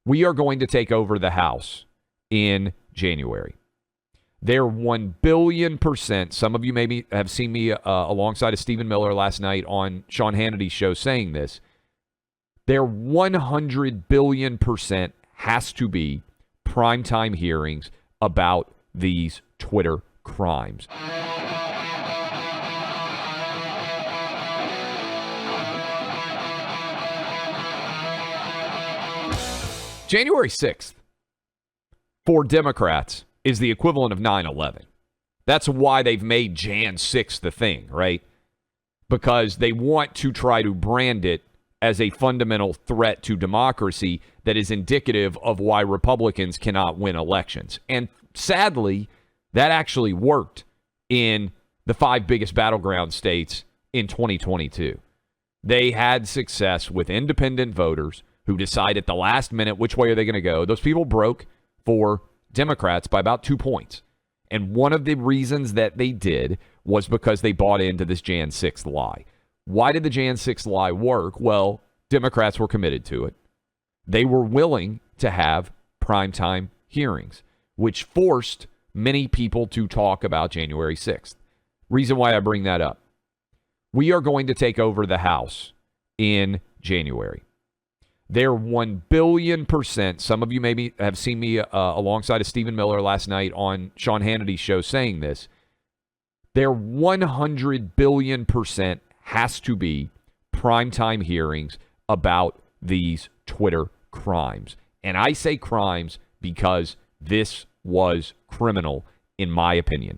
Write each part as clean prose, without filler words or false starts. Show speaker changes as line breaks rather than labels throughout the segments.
We are going to take over the House in January. They're 1 billion %. Some of you maybe have seen me alongside of Stephen Miller last night on Sean Hannity's show saying this. There 100 billion % has to be primetime hearings about these Twitter crimes. January 6th for Democrats is the equivalent of 9/11. That's why they've made Jan 6 the thing, right? Because they want to try to brand it as a fundamental threat to democracy that is indicative of why Republicans cannot win elections. And sadly, that actually worked in the 5 biggest battleground states in 2022. They had success with independent voters who decide at the last minute which way are they going to go. Those people broke for Democrats by about 2 points. And one of the reasons that they did was because they bought into this Jan 6th lie. Why did the Jan 6th lie work? Well, Democrats were committed to it. They were willing to have primetime hearings, which forced many people to talk about January 6th. Reason why I bring that up. We are going to take over the House in January. They're 1 billion %. Some of you maybe have seen me alongside of Stephen Miller last night on Sean Hannity's show saying this. There 100 billion % has to be primetime hearings about these Twitter crimes. And I say crimes because this was criminal, in my opinion.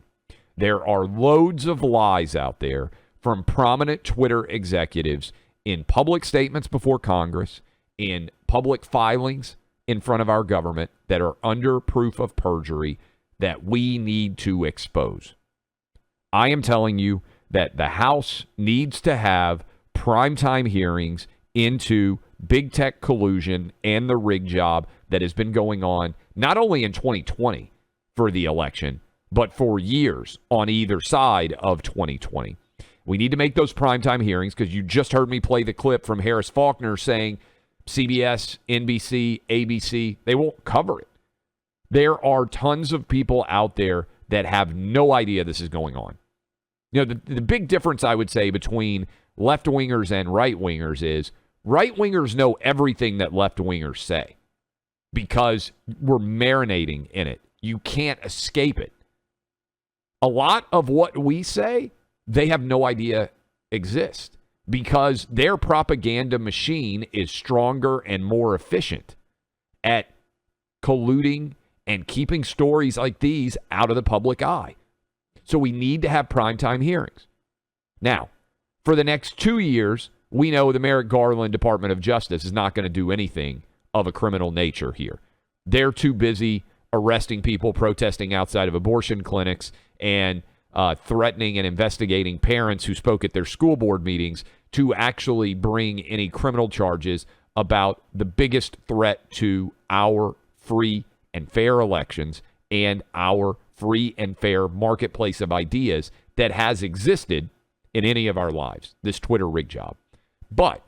There are loads of lies out there from prominent Twitter executives in public statements before Congress, in public filings in front of our government that are under proof of perjury that we need to expose. I am telling you that the House needs to have primetime hearings into big tech collusion and the rig job that has been going on not only in 2020 for the election, but for years on either side of 2020. We need to make those primetime hearings because you just heard me play the clip from Harris Faulkner saying CBS, NBC, ABC, they won't cover it. There are tons of people out there that have no idea this is going on. You know, the big difference I would say between left-wingers and right-wingers is right-wingers know everything that left-wingers say because we're marinating in it. You can't escape it. A lot of what we say, they have no idea exists because their propaganda machine is stronger and more efficient at colluding and keeping stories like these out of the public eye. So we need to have primetime hearings. Now, for the next 2 years, we know the Merrick Garland Department of Justice is not going to do anything of a criminal nature here. They're too busy arresting people protesting outside of abortion clinics and threatening and investigating parents who spoke at their school board meetings to actually bring any criminal charges about the biggest threat to our free and fair elections and our free and fair marketplace of ideas that has existed in any of our lives, this Twitter rig job. But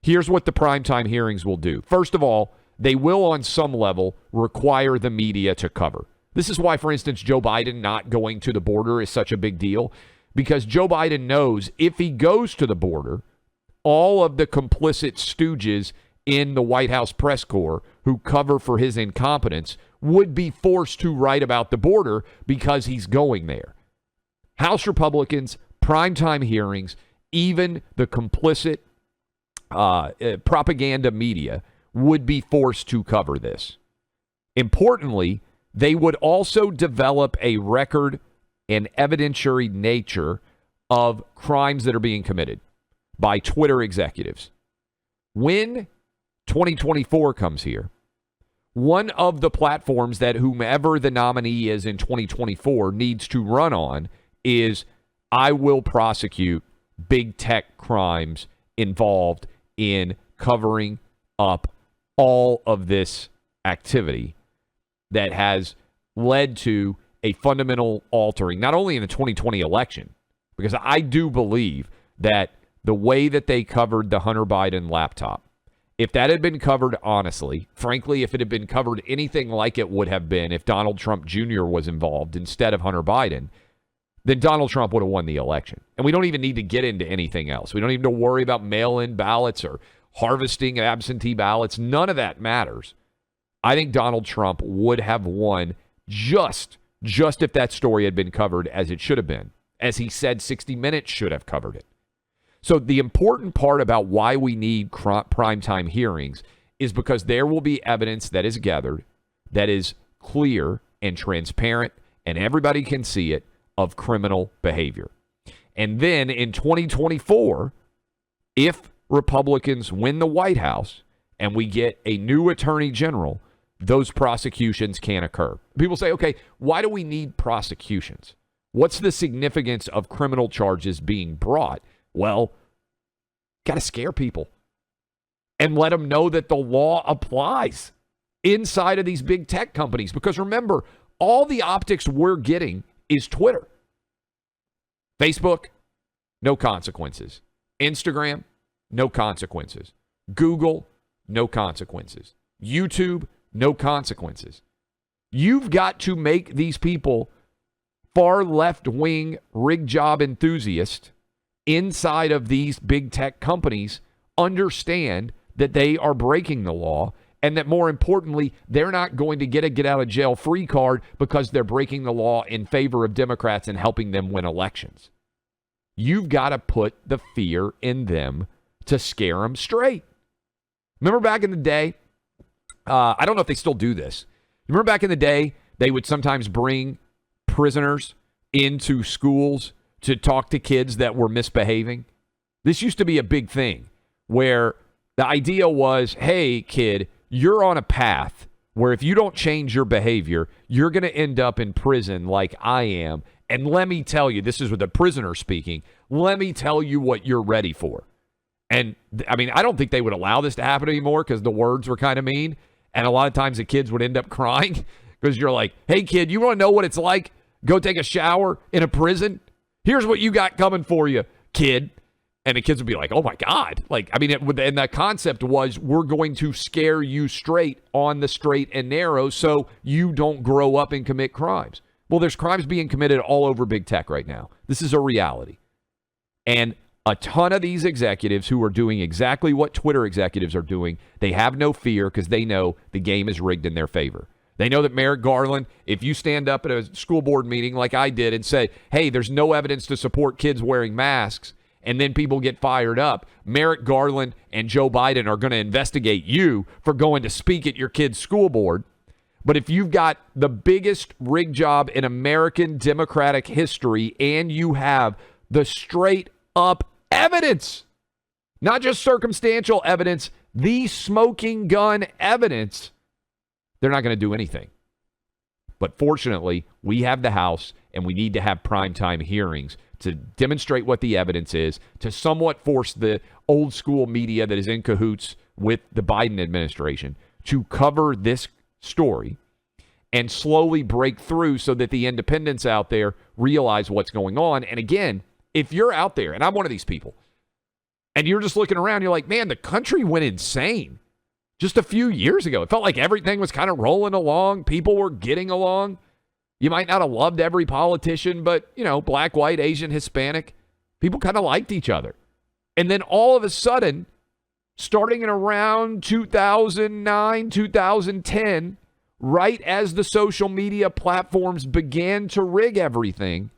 here's what the primetime hearings will do. First of all, they will on some level require the media to cover. This is why, for instance, Joe Biden not going to the border is such a big deal, because Joe Biden knows if he goes to the border, all of the complicit stooges in the White House press corps who cover for his incompetence would be forced to write about the border because he's going there. House Republicans, primetime hearings, even the complicit propaganda media would be forced to cover this. Importantly, they would also develop a record and evidentiary nature of crimes that are being committed by Twitter executives. When 2024 comes here, one of the platforms that whomever the nominee is in 2024 needs to run on is, I will prosecute big tech crimes involved in covering up all of this activity that has led to a fundamental altering, not only in the 2020 election, because I do believe that the way that they covered the Hunter Biden laptop if that had been covered honestly, frankly, if it had been covered anything like it would have been if Donald Trump Jr. was involved instead of Hunter Biden, then Donald Trump would have won the election. And we don't even need to get into anything else. We don't even need to worry about mail-in ballots or harvesting absentee ballots. None of that matters. I think Donald Trump would have won just if that story had been covered as it should have been. As he said, 60 Minutes should have covered it. So the important part about why we need primetime hearings is because there will be evidence that is gathered that is clear and transparent, and everybody can see it, of criminal behavior. And then in 2024, if Republicans win the White House and we get a new attorney general, those prosecutions can occur. People say, okay, why do we need prosecutions? What's the significance of criminal charges being brought? Well, got to scare people and let them know that the law applies inside of these big tech companies. Because remember, all the optics we're getting is Twitter. Facebook, no consequences. Instagram, no consequences. Google, no consequences. YouTube, no consequences. You've got to make these people far left-wing rig job enthusiasts inside of these big tech companies understand that they are breaking the law, and that more importantly, they're not going to get a get-out-of-jail-free card because they're breaking the law in favor of Democrats and helping them win elections. You've got to put the fear in them to scare them straight. Remember back in the day, I don't know if they still do this. Remember back in the day, they would sometimes bring prisoners into schools to talk to kids that were misbehaving? This used to be a big thing where the idea was, hey, kid, you're on a path where if you don't change your behavior, you're going to end up in prison like I am. And let me tell you, this is with the prisoner speaking, let me tell you what you're ready for. And I mean, I don't think they would allow this to happen anymore because the words were kind of mean. And a lot of times the kids would end up crying because you're like, hey, kid, you want to know what it's like? Go take a shower in a prison. Here's what you got coming for you, kid. And the kids would be like, oh, my God. Like, I mean, and that concept was we're going to scare you straight on the straight and narrow so you don't grow up and commit crimes. Well, there's crimes being committed all over big tech right now. This is a reality. And a ton of these executives who are doing exactly what Twitter executives are doing, they have no fear because they know the game is rigged in their favor. They know that Merrick Garland, if you stand up at a school board meeting like I did and say, hey, there's no evidence to support kids wearing masks, and then people get fired up, Merrick Garland and Joe Biden are going to investigate you for going to speak at your kid's school board. But if you've got the biggest rig job in American Democratic history and you have the straight up evidence, not just circumstantial evidence, the smoking gun evidence, they're not going to do anything. But fortunately, we have the House, and we need to have primetime hearings to demonstrate what the evidence is, to somewhat force the old school media that is in cahoots with the Biden administration to cover this story and slowly break through so that the independents out there realize what's going on. And again, if you're out there, and I'm one of these people, and you're just looking around, you're like, man, the country went insane just a few years ago. It felt like everything was kind of rolling along. People were getting along. You might not have loved every politician, but, you know, black, white, Asian, Hispanic, people kind of liked each other. And then all of a sudden, starting in around 2009, 2010, right as the social media platforms began to rig everything,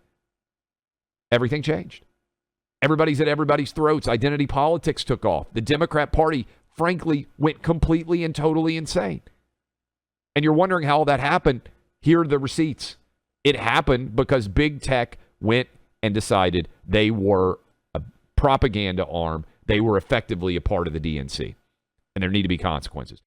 everything changed. Everybody's at everybody's throats. Identity politics took off. The Democrat Party, frankly, went completely and totally insane. And you're wondering how that happened. Here are the receipts. It happened because big tech went and decided they were a propaganda arm. They were effectively a part of the DNC. And there need to be consequences.